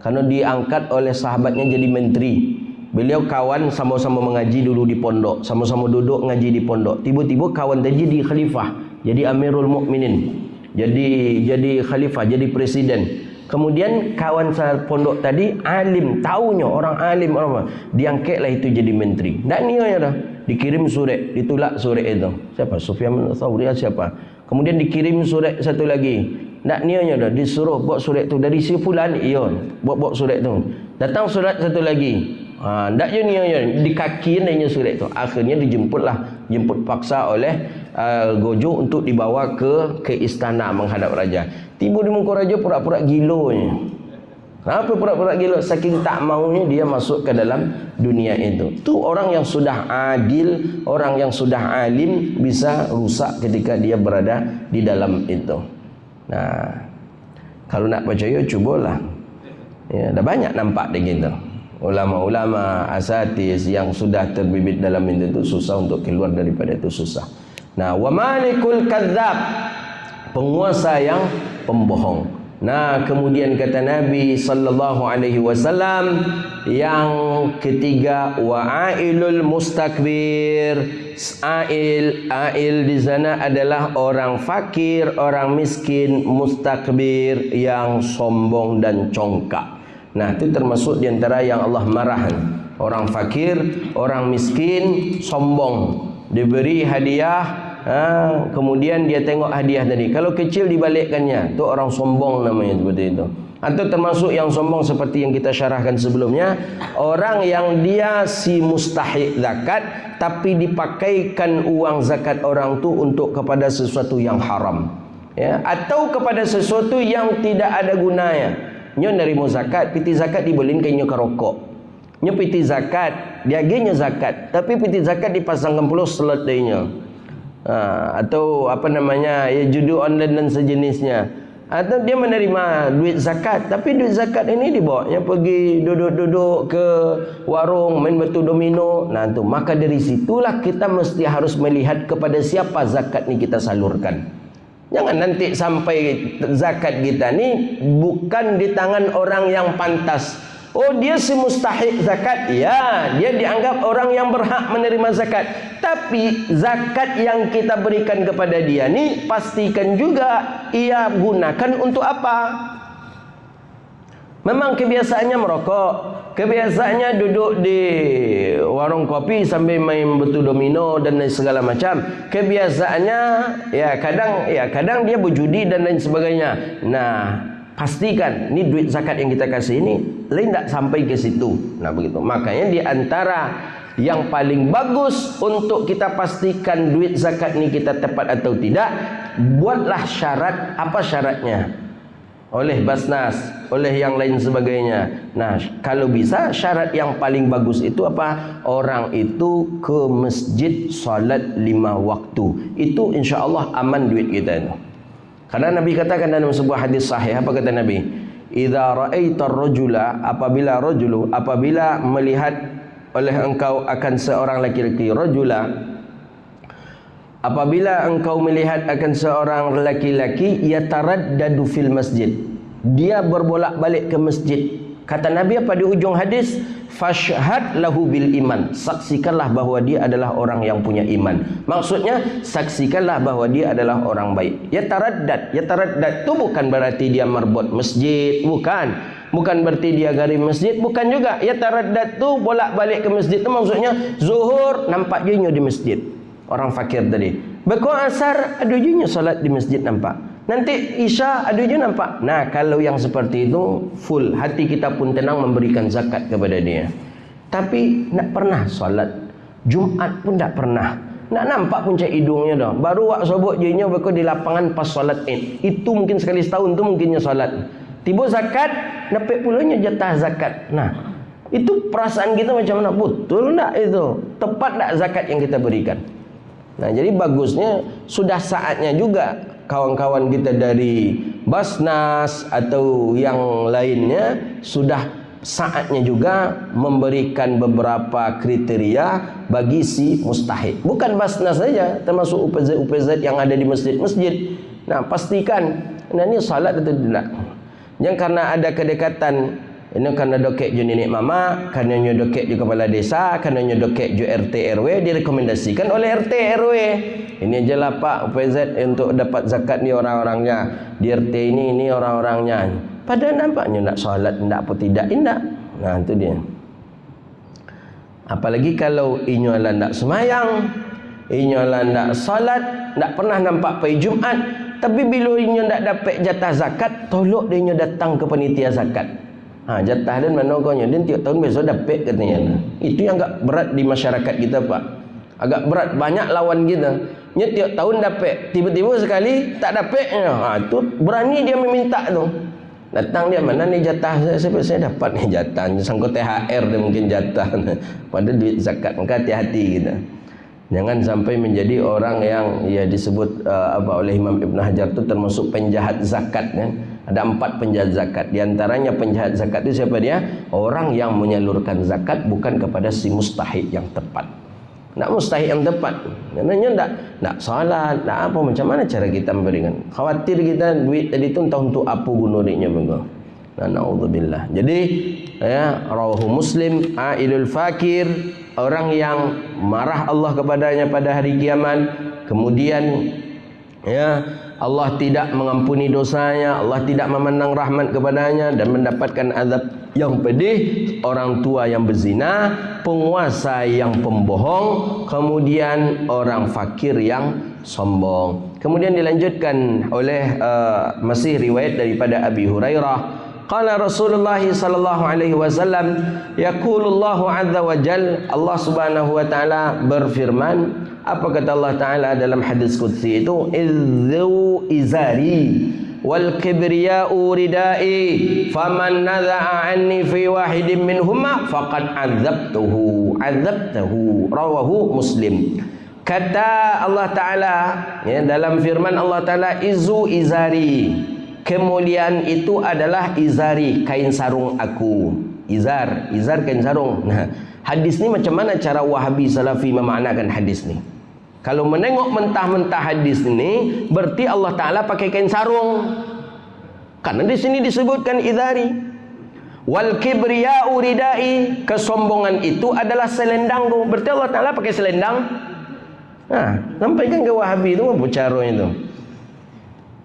karena diangkat oleh sahabatnya jadi menteri. Beliau kawan sama-sama mengaji dulu di pondok, sama-sama duduk ngaji di pondok. Tiba-tiba kawan tadi jadi khalifah, jadi Amirul Mukminin, jadi khalifah, jadi presiden. Kemudian kawan pondok tadi alim, taunya orang alim orang apa, diangkatlah itu jadi menteri. Dan niatnya dah dikirim surat, ditolak surat itu. Siapa? Sufyan bin Tsauri siapa? Kemudian dikirim surat satu lagi. Nak niatnya dah disuruh buat surat tu dari si fulan, iya, buat surat tu. Datang surat satu lagi. Ndak je niatnya di kaki nanya surat tu. Akhirnya jemput paksa oleh Gojo untuk dibawa ke istana menghadap raja. Tiba di muka raja pura-pura gilonya. Kenapa pura-pura gila? Saking tak maunya dia masuk ke dalam dunia itu. Tu orang yang sudah adil, orang yang sudah alim bisa rusak ketika dia berada di dalam itu. Nah, kalau nak percaya cubalah. Ya, dah banyak nampak begitu. Ulama-ulama asatiz yang sudah terbibit dalam itu susah untuk keluar daripada itu, susah. Nah, wa malikul kadzab, penguasa yang pembohong. Nah, kemudian kata Nabi sallallahu alaihi wasallam yang ketiga, wa'ailul mustakbir. Ail di sana adalah orang fakir, orang miskin, mustakbir yang sombong dan congkak. Nah, itu termasuk di antara yang Allah marah. Orang fakir, orang miskin, sombong. Diberi hadiah, kemudian dia tengok hadiah tadi, kalau kecil dibalikkannya, tu orang sombong namanya, seperti itu. Atau termasuk yang sombong seperti yang kita syarahkan sebelumnya, orang yang dia si mustahik zakat tapi dipakaikan uang zakat orang tu untuk kepada sesuatu yang haram, ya, atau kepada sesuatu yang tidak ada gunanya. Nyo nerimo zakat, piti zakat dibeliin kayaknya ke rokok. Nyo piti zakat, dia genya zakat, tapi piti zakat dipasangkan puluh slot darinya. Atau apa namanya, ya, judi online dan sejenisnya. Atau dia menerima duit zakat, tapi duit zakat ini dibawanya pergi duduk-duduk ke warung main batu domino. Nah, tu maka dari situlah kita mesti harus melihat kepada siapa zakat ni kita salurkan. Jangan nanti sampai zakat kita ni bukan di tangan orang yang pantas. Oh, dia si mustahik zakat, ya, dia dianggap orang yang berhak menerima zakat. Tapi zakat yang kita berikan kepada dia ni pastikan juga ia gunakan untuk apa? Memang kebiasaannya merokok, kebiasaannya duduk di warung kopi sambil main betu domino dan lain segala macam. Kebiasaannya kadang dia berjudi dan lain sebagainya. Nah, pastikan ni duit zakat yang kita kasih ini lain tak sampai ke situ. Nah, begitu. Makanya di antara yang paling bagus untuk kita pastikan duit zakat ni kita tepat atau tidak, buatlah syarat. Apa syaratnya? Oleh Basnas, oleh yang lain sebagainya. Nah, kalau bisa syarat yang paling bagus itu apa? Orang itu ke masjid salat 5 waktu. Itu insya-Allah aman duit kita itu. Karena Nabi katakan dalam sebuah hadis sahih, apa kata Nabi? Idza ra'aitar rajula, apabila melihat oleh engkau akan seorang laki-laki, rajula, apabila engkau melihat akan seorang laki-laki yataraddadu fil masjid, dia berbolak-balik ke masjid Kata Nabi apa di ujung hadis? Fashhad lahu bil iman. Saksikanlah bahwa dia adalah orang yang punya iman. Maksudnya saksikanlah bahwa dia adalah orang baik. Ya taraddad itu bukan berarti dia marbot masjid, bukan. Bukan berarti dia garim masjid, bukan juga. Ya taraddad tu bolak-balik ke masjid tu maksudnya zuhur nampak je di masjid. Orang fakir tadi. Bekau asar ada je solat di masjid nampak. Nanti Isya ada je nampak. Nah, kalau yang seperti itu full, hati kita pun tenang memberikan zakat kepada dia. Tapi tak pernah solat Jumat pun tak pernah. Nak nampak puncak hidungnya dah. Baru wak sobok je nya berko di lapangan pas solat Id. Itu mungkin sekali setahun tu mungkinnya solat. Tiba zakat, dapat pulanya jatah zakat. Nah, itu perasaan kita macam mana? Betul tak itu? Tepat tak zakat yang kita berikan? Nah, jadi bagusnya sudah saatnya juga kawan-kawan kita dari Basnas atau yang lainnya sudah saatnya juga memberikan beberapa kriteria bagi si mustahik. Bukan Basnas saja, termasuk UPZ yang ada di masjid-masjid. Nah, pastikan ini salat atau tidak. Yang karena ada kedekatan, ini karena dokek je nenek mama, karena dokek je kepala desa, karena dokek je RT RW, direkomendasikan oleh RT RW. Ini aja lah Pak UPZ untuk dapat zakat ni orang-orangnya. Di RT ini orang-orangnya. Padahal nampaknya nak solat, nak apa tidak, tidak. Nah itu dia. Apalagi kalau inyolah nak semayang, inyolah nak solat, nak pernah nampak pergi Jumat. Tapi bila inyo nak dapat jatah zakat, tolok dia inyo datang ke panitia zakat. Jatah dan mana kau dia tiap tahun besok dapat katanya. Itu yang agak berat di masyarakat kita Pak. Agak berat, banyak lawan kita. Nya tiap tahun dapat, tiba-tiba sekali tak dapatnya. Itu berani dia meminta tu. Datang dia, mana ni jatah saya dapat ni jatah. Sangkut THR dia mungkin jatah. Pada duit zakat, maka hati-hati kita. Jangan sampai menjadi orang yang ya disebut oleh Imam Ibn Hajar itu termasuk penjahat zakat kan. Ada 4 penjahat zakat. Di antaranya penjahat zakat itu siapa dia? Orang yang menyalurkan zakat bukan kepada si mustahik yang tepat. Nak mustahik yang tepat. Namanya nak salat, nak apa, macam mana cara kita memberikan? Khawatir kita duit tadi tu entah untuk apa guna duitnya bego. Na'udzubillah. Jadi ya, rawahu Muslim, ailul fakir, orang yang marah Allah kepadanya pada hari kiamat, kemudian ya Allah tidak mengampuni dosanya, Allah tidak memandang rahmat kepadanya dan mendapatkan azab yang pedih. Orang tua yang berzina, penguasa yang pembohong, kemudian orang fakir yang sombong. Kemudian dilanjutkan oleh masih riwayat daripada Abi Hurairah. Qala Rasulullah sallallahu alaihi wasallam, yaqulullahu azza wa jal, Allah Subhanahu wa taala berfirman. Apa kata Allah Taala dalam hadis qudsi itu? Izzu izari wal kibriya'u ridai faman nadha'a anni fi wahidin minhuma faqad azabtuhu rawahu Muslim. Kata Allah Taala ya, dalam firman Allah Taala, izzu izari, kemuliaan itu adalah izari, kain sarung aku. Izar kain sarung. Nah, hadis ni macam mana cara Wahabi Salafi memaknakan hadis ni? Kalau menengok mentah-mentah hadis ini, berarti Allah Ta'ala pakai kain sarung. Karena di sini disebutkan idari. Wal kibriya'u ridai, kesombongan itu adalah selendangku. Berarti Allah Ta'ala pakai selendang. Sampaikan ke Wahabi itu apa caranya itu?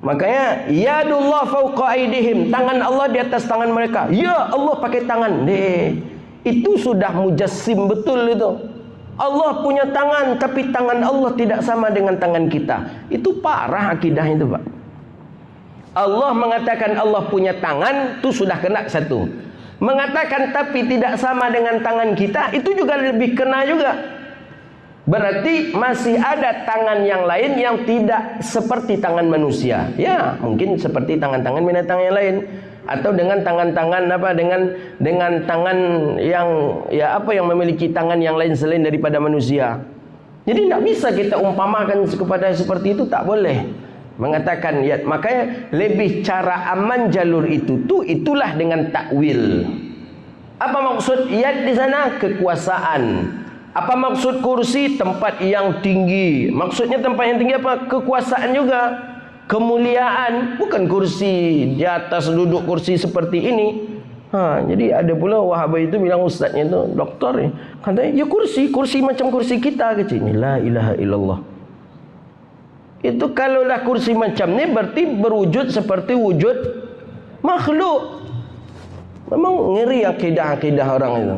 Makanya yadullah fauqa aidihim, tangan Allah di atas tangan mereka. Ya Allah pakai tangan. Itu sudah mujassim betul itu. Allah punya tangan, tapi tangan Allah tidak sama dengan tangan kita. Itu parah akidah itu Pak. Allah mengatakan Allah punya tangan, itu sudah kena satu. Mengatakan tapi tidak sama dengan tangan kita, itu juga lebih kena juga. Berarti masih ada tangan yang lain yang tidak seperti tangan manusia. Ya, mungkin seperti tangan-tangan binatang yang lain. Atau dengan tangan-tangan apa, dengan tangan yang ya apa, yang memiliki tangan yang lain selain daripada manusia. Jadi tidak bisa kita umpamakan kepada seperti itu, tak boleh mengatakan ya. Makanya lebih cara aman jalur itulah dengan takwil. Apa maksud yad di sana? Kekuasaan. Apa maksud kursi? Tempat yang tinggi. Maksudnya tempat yang tinggi apa? Kekuasaan juga. Kemuliaan, bukan kursi di atas duduk kursi seperti ini. Jadi ada pula Wahabi itu bilang ustaznya itu, doktor ni, katanya, ya kursi macam kursi kita kecil. La ilaha illallah. Itu kalaulah kursi macam ni berarti berwujud seperti wujud makhluk. Memang ngeri akidah-akidah orang itu.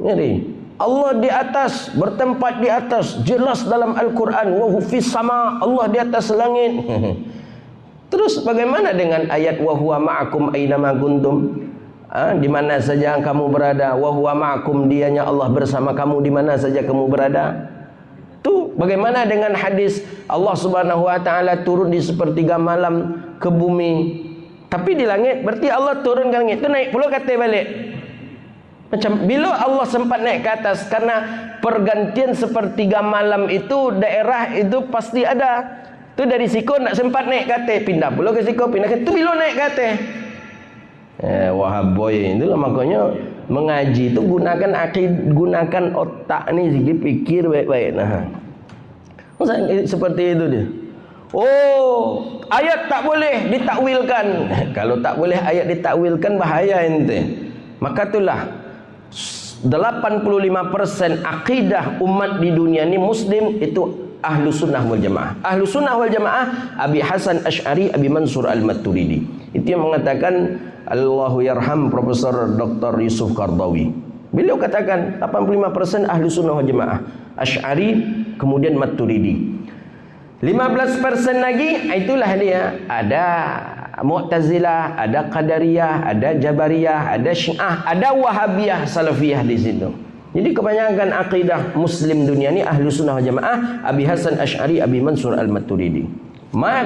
Ngeri. Allah di atas, bertempat di atas, jelas dalam Al-Quran, wa hu fis sama, Allah di atas langit. Terus bagaimana dengan ayat wa huwa ma'akum aina ma kuntum? Di mana saja kamu berada, wa huwa ma'akum, dianya Allah bersama kamu di mana saja kamu berada. Tu bagaimana dengan hadis Allah Subhanahu wa taala turun di sepertiga malam ke bumi, tapi di langit, berarti Allah turun ke langit, tu naik pula kata balik. Macam bila Allah sempat naik ke atas, karena pergantian sepertiga malam itu daerah itu pasti ada. Tu dari siku nak sempat naik ke atas, pindah pula ke siku, pindah ke tu bila naik ke atas. Wahaboy itulah makanya mengaji tu gunakan otak ni sikit, fikir baik-baik. Seperti itu dia. Oh, ayat tak boleh ditakwilkan. Kalau tak boleh ayat ditakwilkan, bahaya ente. Maka itulah 85% akidah umat di dunia ini Muslim itu Ahlu Sunnah wal Jamaah. Ahlu Sunnah wal Jamaah Abi Hasan Asy'ari, Abi Mansur Al-Maturidi. Itu yang mengatakan Allahu yarham Profesor Dr. Yusuf Qardawi. Beliau katakan 85% Ahlu Sunnah wal Jamaah, Asy'ari, kemudian Maturidi. 15% lagi itulah dia, ada Mu'tazilah, ada Qadariyah, ada Jabariyah, ada Syiah, ada Wahabiyah, Salafiyah di situ. Jadi kebanyakan akidah Muslim dunia ni Ahlu Sunnah wal Jamaah, Abi Hasan Asy'ari, Abi Mansur Al-Maturidi.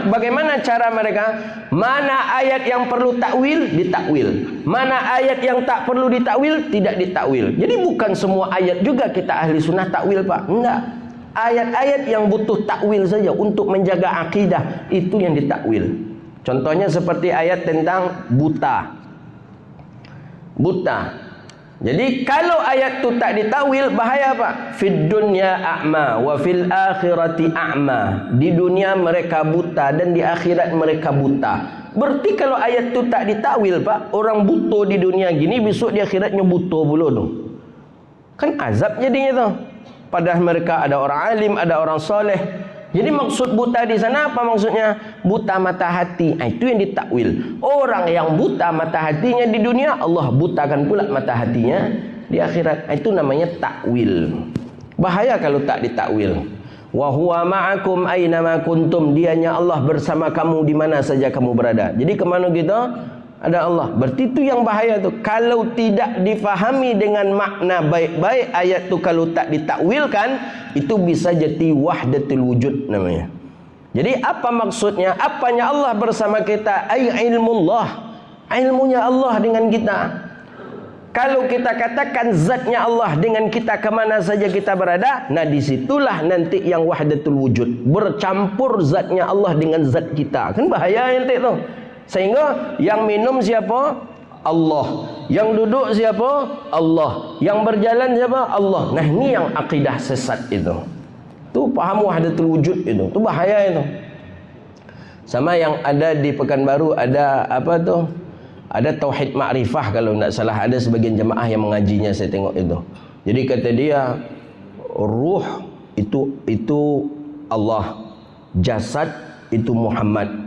Bagaimana cara mereka? Mana ayat yang perlu takwil, ditakwil. Mana ayat yang tak perlu ditakwil, tidak ditakwil. Jadi bukan semua ayat juga kita Ahli Sunnah takwil, Pak. Enggak. Ayat-ayat yang butuh takwil saja untuk menjaga akidah, itu yang ditakwil. Contohnya seperti ayat tentang buta. Jadi kalau ayat itu tak ditakwil, bahaya Pak. Fid dunya a'ma wa fil akhirati a'ma. Di dunia mereka buta dan di akhirat mereka buta. Berarti kalau ayat itu tak ditakwil, Pak, orang buta di dunia gini, besok di akhiratnya buta pula tu. Kan azab jadinya tu. Padahal mereka ada orang alim, ada orang soleh. Jadi maksud buta di sana apa maksudnya? Buta mata hati. Itu yang ditakwil. Orang yang buta mata hatinya di dunia, Allah butakan pula mata hatinya di akhirat. Itu namanya takwil. Bahaya kalau tak ditakwil. Wa huwa ma'akum aina ma kuntum. Dianya Allah bersama kamu di mana saja kamu berada. Jadi ke mana kita? Ada Allah. Berarti itu yang bahaya tu. Kalau tidak difahami dengan makna baik-baik ayat tu, kalau tak ditakwilkan, itu bisa jadi wahdatul wujud namanya. Jadi apa maksudnya? Apanya Allah bersama kita? Ay ilmullah. Ilmunya Allah dengan kita. Kalau kita katakan zatnya Allah dengan kita kemana saja kita berada, nah disitulah nanti yang wahdatul wujud. Bercampur zatnya Allah dengan zat kita. Kan bahaya nanti tu. Sehingga yang minum siapa? Allah. Yang duduk siapa? Allah. Yang berjalan siapa? Allah. Nah ini yang akidah sesat itu. Tu paham wahdatul wujud itu. Tu bahaya itu. Sama yang ada di Pekanbaru, ada apa tu? Ada tauhid ma'rifah kalau tidak salah. Ada sebagian jemaah yang mengajinya, saya tengok itu. Jadi kata dia, ruh itu Allah. Jasad itu Muhammad.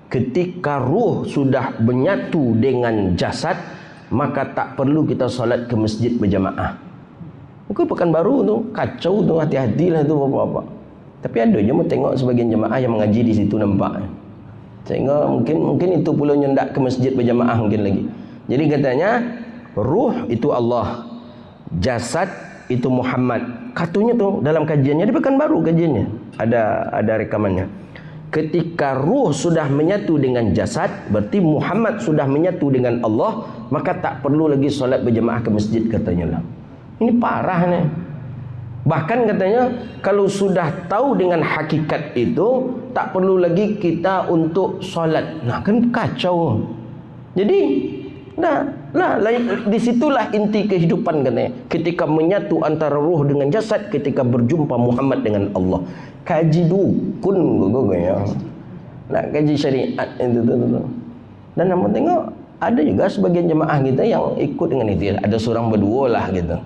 Ketika ruh sudah menyatu dengan jasad, maka tak perlu kita solat ke masjid berjamaah. Mungkin Pekanbaru tu kacau tu, hati-hatilah tu bapak-bapak. Tapi ada je mau tengok sebagian jemaah yang mengaji di situ nampak. Sehingga mungkin itu pula nyendak ke masjid berjamaah mungkin lagi. Jadi katanya ruh itu Allah, jasad itu Muhammad. Katanya tu dalam kajiannya di Pekanbaru, kajiannya ada rekamannya. Ketika ruh sudah menyatu dengan jasad, berarti Muhammad sudah menyatu dengan Allah, maka tak perlu lagi solat berjamaah ke masjid katanya lah. Ini parah ni. Bahkan katanya kalau sudah tahu dengan hakikat itu, tak perlu lagi kita untuk solat. Nah kan kacau. Jadi disitulah inti kehidupan katanya. Ketika menyatu antara ruh dengan jasad, ketika berjumpa Muhammad dengan Allah. Kaji dukun ya. Nak kaji syariat itu. Dan namun tengok Ada juga sebagian jemaah kita yang ikut dengan itu. Ada seorang berdua lah gitu.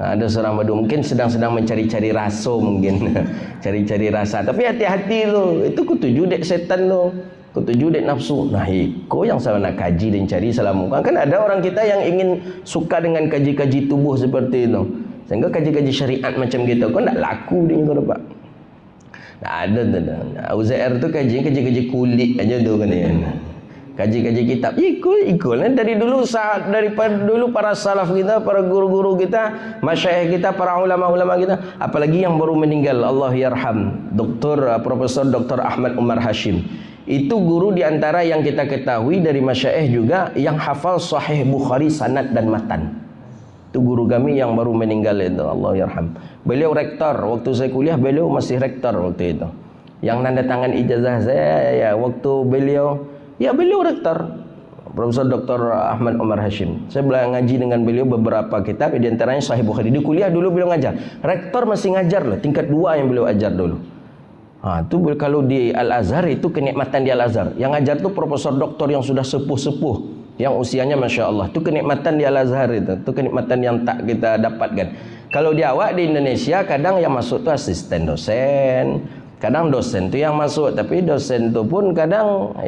Ada seorang berdua mungkin sedang mencari-cari rasa mungkin. Cari-cari rasa. Tapi hati-hati tu. Itu kutuju dek setan tu. Kutuju dek nafsu. Nah, iko yang saya nak kaji dan cari salam. Kan ada orang kita yang ingin suka dengan kaji-kaji tubuh seperti itu. Sehingga kaji-kaji syariat macam gitu. Kau tak laku dia kau dapat. Tak ada tu. Uzair tu kaji kulit aja tu kan dia. Kaji-kaji kitab ikut dari dulu daripada dulu para salaf kita, para guru-guru kita, masyayikh kita, para ulama-ulama kita, apalagi yang baru meninggal, Allah yarham, Profesor Dr. Ahmad Umar Hashim. Itu guru diantara yang kita ketahui dari masyayikh juga yang hafal Sahih Bukhari sanad dan matan. Itu guru kami yang baru meninggal itu, Allah yarham. Beliau rektor waktu saya kuliah, beliau masih rektor waktu itu. Yang nanda tangan ijazah saya waktu beliau rektor, Profesor Dr. Ahmad Umar Hashim. Saya belajar ngaji dengan beliau beberapa kitab, di antaranya Sahih Bukhari. Di kuliah dulu beliau ngajar. Rektor masih ngajar loh, tingkat 2 yang beliau ajar dulu. Itu kalau di Al-Azhar itu kenikmatan di Al-Azhar. Yang ngajar itu profesor doktor yang sudah sepuh-sepuh, yang usianya Masya Allah. Itu kenikmatan di Al-Azhar itu kenikmatan yang tak kita dapatkan. Kalau di awak di Indonesia kadang yang masuk itu asisten dosen. Kadang dosen tu yang masuk, tapi dosen tu pun kadang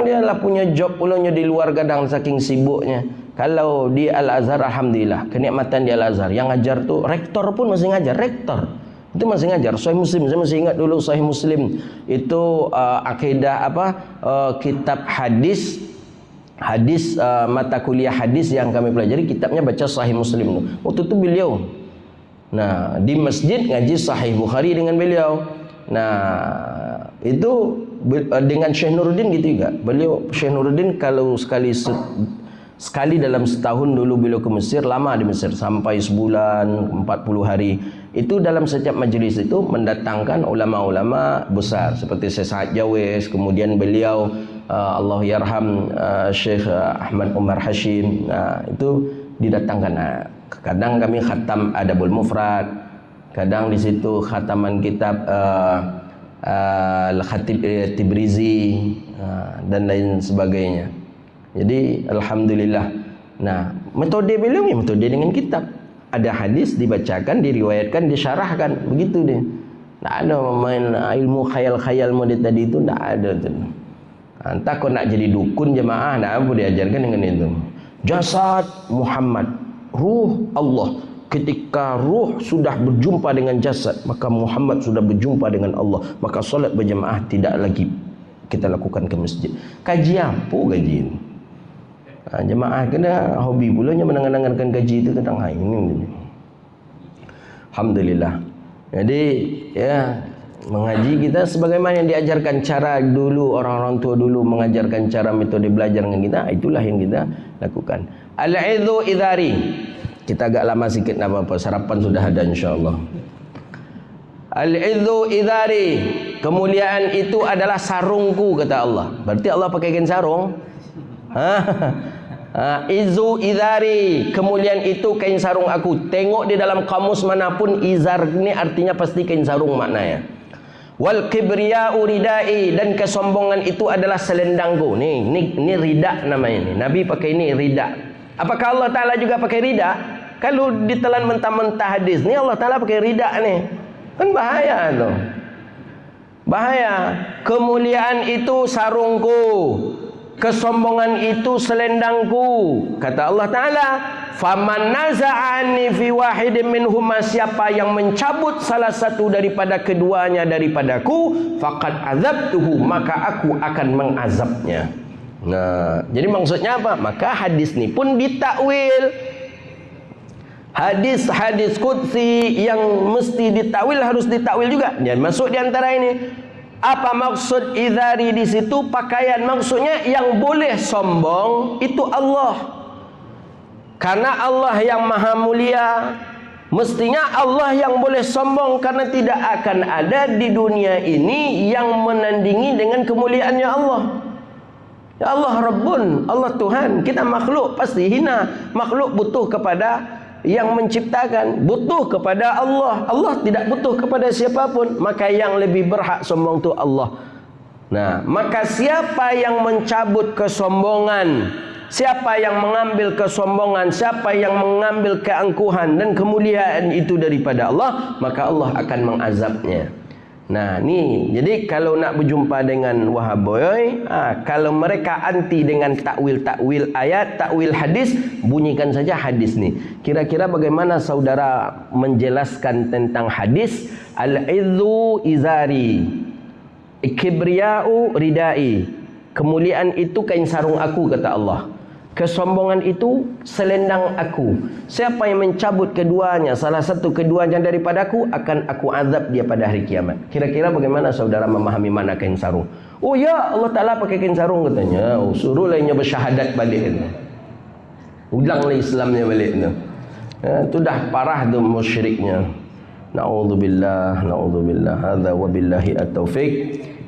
dia lah punya job pulanya di luar kadang saking sibuknya. Kalau di Al-Azhar alhamdulillah, kenikmatan di Al-Azhar yang ngajar tu rektor pun masih ngajar, rektor itu masih ngajar Sahih Muslim. Saya masih ingat dulu Sahih Muslim itu akidah kitab hadis mata kuliah hadis yang kami pelajari, kitabnya baca Sahih Muslim tu. Waktu itu beliau di masjid ngaji Sahih Bukhari dengan beliau. Itu dengan Syekh Nuruddin gitu juga. Syekh Nuruddin kalau sekali dalam setahun dulu beliau ke Mesir, lama di Mesir sampai sebulan 40 hari. Itu dalam setiap majlis itu mendatangkan ulama-ulama besar seperti Syekh Sa'ad Jawes, kemudian beliau Allah yarham Syekh Ahmad Umar Hashim. Itu didatangkan. Kadang kami khatam Adabul Mufrad, kadang di situ khataman kitab Al-Khatib Tibrizi dan lain sebagainya. Jadi alhamdulillah. Metode beliau ni metode dengan kitab. Ada hadis dibacakan, diriwayatkan, disyarahkan, begitu dia. Tak ada main ilmu khayal-khayal model tadi itu, tak ada tu. Entah kau nak jadi dukun jemaah, tak apa diajarkan dengan itu. Jasad Muhammad, ruh Allah. Ketika ruh sudah berjumpa dengan jasad, maka Muhammad sudah berjumpa dengan Allah. Maka solat berjemaah tidak lagi kita lakukan ke masjid. Kaji apa kaji ini? Jemaah kena hobi pulanya menangan-nangankan kaji itu kadang ini. Alhamdulillah. Jadi mengaji kita sebagaimana yang diajarkan cara dulu, orang-orang tua dulu mengajarkan cara metode belajar dengan kita, itulah yang kita lakukan. Al-'idhu idhari. Kita agak lama sikit, tak apa-apa, sarapan sudah ada insyaAllah. Al-'idhu idhari, kemuliaan itu adalah sarungku, kata Allah. Berarti Allah pakai kain sarung? Izu idhari, kemuliaan itu kain sarung aku. Tengok di dalam kamus manapun, izar ni artinya pasti kain sarung maknanya. Wal kibriya'u ridai, dan kesombongan itu adalah selendangku. Ni rida namanya ni. Nabi pakai ni rida. Apakah Allah Ta'ala juga pakai rida? Kalau ditelan mentah-mentah hadis ni Allah Ta'ala pakai rida ni, kan bahaya tu. Bahaya. Kemuliaan itu sarungku, kesombongan itu selendangku, kata Allah Ta'ala. Faman naza'ani fi wahidin minhuma, siapa yang mencabut salah satu daripada keduanya daripadaku, faqad azabtuhu, maka aku akan mengazabnya. Jadi maksudnya apa? Maka hadis ni pun ditakwil. Hadis-hadis qudsi yang mesti ditakwil harus ditakwil juga. Dan masuk di antara ini, apa maksud idhari di situ? Pakaian, maksudnya yang boleh sombong itu Allah. Karena Allah yang maha mulia, mestinya Allah yang boleh sombong, karena tidak akan ada di dunia ini yang menandingi dengan kemuliaannya Allah. Ya Allah Rabbun, Allah Tuhan. Kita makhluk pasti hina. Makhluk butuh kepada yang menciptakan, butuh kepada Allah. Allah tidak butuh kepada siapapun. Maka yang lebih berhak sombong tu Allah. Nah, maka siapa yang mencabut kesombongan, siapa yang mengambil kesombongan, siapa yang mengambil keangkuhan dan kemuliaan itu daripada Allah, maka Allah akan mengazabnya. Nah, ni jadi kalau nak berjumpa dengan Wahaboy, kalau mereka anti dengan takwil ayat, takwil hadis, bunyikan saja hadis ni. Kira-kira bagaimana saudara menjelaskan tentang hadis? Al-izzu izari, kibriya'u ridai. Kemuliaan itu kain sarung aku, kata Allah. Kesombongan itu selendang aku. Siapa yang mencabut keduanya, salah satu keduanya daripada aku, akan aku azab dia pada hari kiamat. Kira-kira bagaimana saudara memahami makna kain sarung? Oh ya, Allah Ta'ala pakai kain sarung katanya. Oh, suruh lainnya bersyahadat balik. Ulanglah Islamnya balik. Itu dah parah tu musyriknya. Na'udzubillah, na'udzubillah. Hadza wabillahi at-taufiq.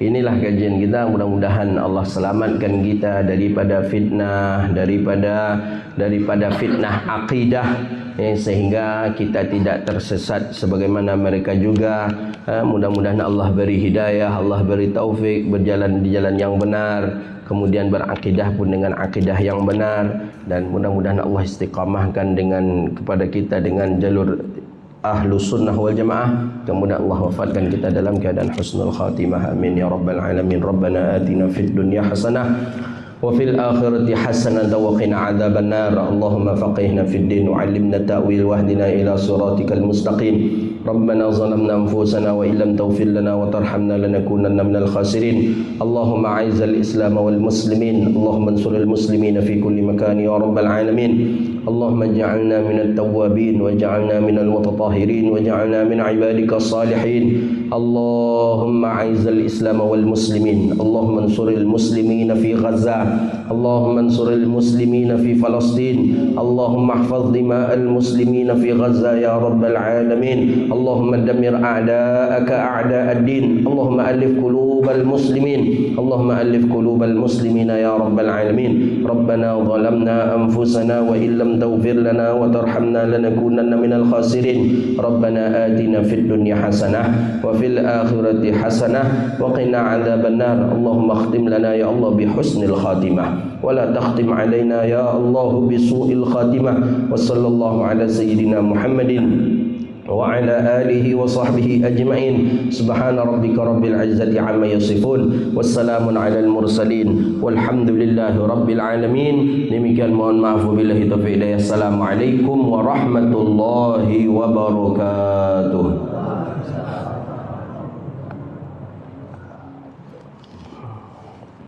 Inilah kajian kita, mudah-mudahan Allah selamatkan kita daripada fitnah, daripada fitnah akidah, sehingga kita tidak tersesat sebagaimana mereka juga. Mudah-mudahan Allah beri hidayah, Allah beri taufik, berjalan di jalan yang benar, kemudian berakidah pun dengan akidah yang benar, dan mudah-mudahan Allah istiqamahkan kepada kita dengan jalur Ahlus Sunnah wal Jamaah. Kemudian Allah wafatkan kita dalam keadaan husnul khatimah. Amin ya rabbal alamin. Rabbana atina fid dunya hasanah wa fil akhirati hasanah wa qina adzaban nar. Allahumma faqihna fid din wa 'allimna ta'wil wahdina ila siratikal mustaqim. Rabbana zalamna anfusana wa illam taghfir lana wa tarhamna lanakunanna minal khasirin. Allahumma a'izzal islam wal muslimin. Allahumma ansuril muslimina fi kulli makan ya rabbal alamin. Allahumma ij'alna minat tawwabin waj'alna minal mutatahhirin waj'alna min ibadikas salihin. Allahumma a'izzal islam wal muslimin. Allahumma ansuril muslimina fi Gaza. Allahumma ansuril muslimina fi Palestin. Allahumma ihfaz dima'al muslimina fi Gaza ya rabbal alamin. Allahumma dammir a'da'aka a'da'ad din. Allahumma alif qulubal muslimin. Allahumma alif qulubal muslimina ya rabbal alamin. Rabbana zalamna anfusana wa illam taghfir lana wa tarhamna lanakunanna minal khasirin. Rabbana atina fid dunya hasanah wa fil akhirati hasanah wa qina adzaban nar. Allahumma khtim lana ya Allah bi husnil khatimah wa la takhtim alaina ya Allah bi su'il khatimah. Wa sallallahu ala sayyidina Muhammadin wa ala alihi wa sahbihi ajma'in. Subhana rabbika rabbil izzati amma yasifun. Wassalamun alal mursalin. Walhamdulillahi rabbil alamin. Demikian, mohon maaf, wabillahi taufiq hidayah. Assalamualaikum warahmatullahi wabarakatuh.